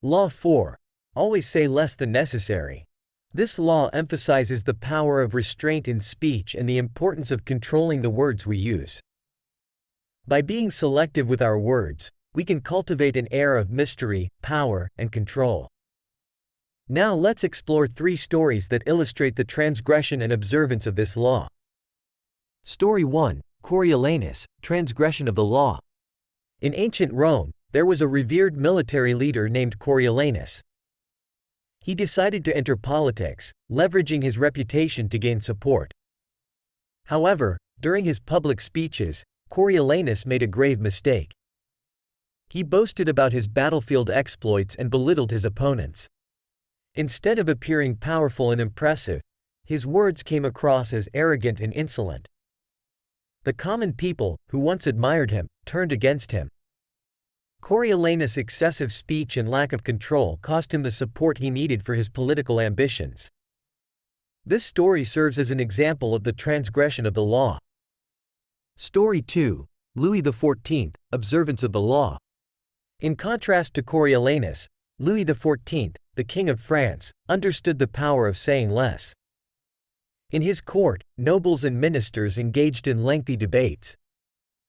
Law 4. Always say less than necessary. This law emphasizes the power of restraint in speech and the importance of controlling the words we use. By being selective with our words, we can cultivate an air of mystery, power, and control. Now let's explore 3 stories that illustrate the transgression and observance of this law. Story 1. Coriolanus, transgression of the law. In ancient Rome, there was a revered military leader named Coriolanus. He decided to enter politics, leveraging his reputation to gain support. However, during his public speeches, Coriolanus made a grave mistake. He boasted about his battlefield exploits and belittled his opponents. Instead of appearing powerful and impressive, his words came across as arrogant and insolent. The common people, who once admired him, turned against him. Coriolanus' excessive speech and lack of control cost him the support he needed for his political ambitions. This story serves as an example of the transgression of the law. Story 2. Louis XIV, observance of the law. In contrast to Coriolanus, Louis XIV, the King of France, understood the power of saying less. In his court, nobles and ministers engaged in lengthy debates.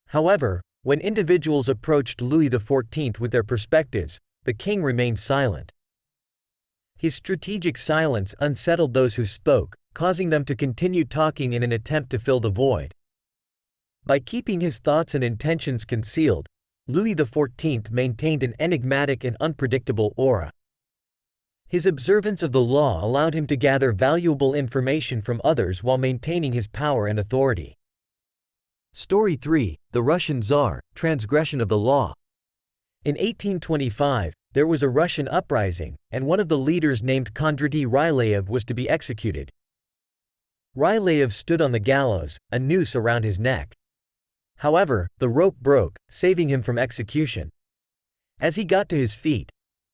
However, when individuals approached Louis XIV with their perspectives, the king remained silent. His strategic silence unsettled those who spoke, causing them to continue talking in an attempt to fill the void. By keeping his thoughts and intentions concealed, Louis XIV maintained an enigmatic and unpredictable aura. His observance of the law allowed him to gather valuable information from others while maintaining his power and authority. Story 3. The Russian Czar, transgression of the law. In 1825, there was a Russian uprising, and one of the leaders named Kondraty Ryleyev was to be executed. Ryleyev stood on the gallows, a noose around his neck. However, the rope broke, saving him from execution. As he got to his feet,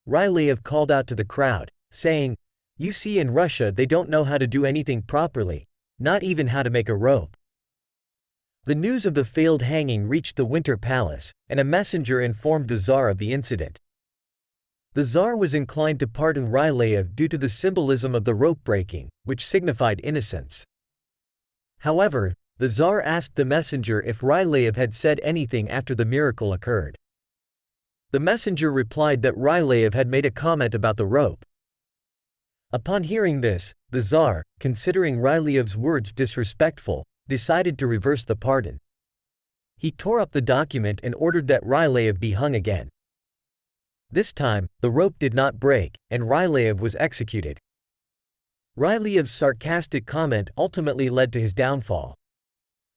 Ryleyev called out to the crowd, saying, "You see, in Russia they don't know how to do anything properly, not even how to make a rope." The news of the failed hanging reached the Winter Palace, and a messenger informed the Tsar of the incident. The Tsar was inclined to pardon Ryleyev due to the symbolism of the rope breaking, which signified innocence. However, the Tsar asked the messenger if Ryleyev had said anything after the miracle occurred. The messenger replied that Ryleyev had made a comment about the rope. Upon hearing this, the Tsar, considering Ryleyev's words disrespectful, decided to reverse the pardon. He tore up the document and ordered that Ryleyev be hung again. This time, the rope did not break, and Ryleyev was executed. Ryleyev's sarcastic comment ultimately led to his downfall.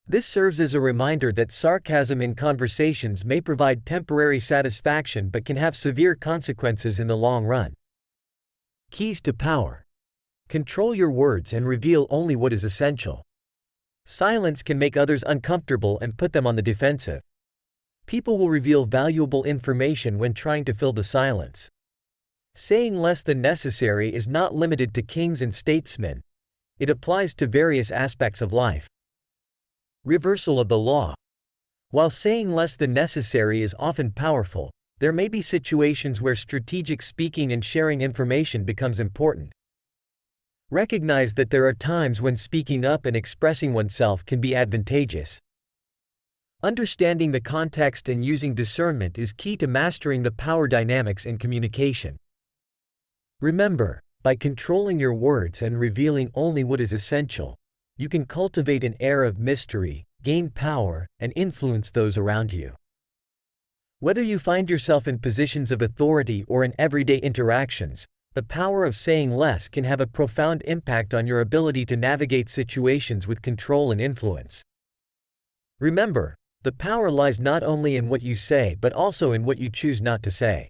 This serves as a reminder that sarcasm in conversations may provide temporary satisfaction but can have severe consequences in the long run. Keys to power. Control your words and reveal only what is essential. Silence can make others uncomfortable and put them on the defensive. People will reveal valuable information when trying to fill the silence. Saying less than necessary is not limited to kings and statesmen. It applies to various aspects of life. Reversal of the law. While saying less than necessary is often powerful, there may be situations where strategic speaking and sharing information becomes important. Recognize that there are times when speaking up and expressing oneself can be advantageous. Understanding the context and using discernment is key to mastering the power dynamics in communication. Remember, by controlling your words and revealing only what is essential, you can cultivate an air of mystery, gain power, and influence those around you. Whether you find yourself in positions of authority or in everyday interactions, the power of saying less can have a profound impact on your ability to navigate situations with control and influence. Remember, the power lies not only in what you say but also in what you choose not to say.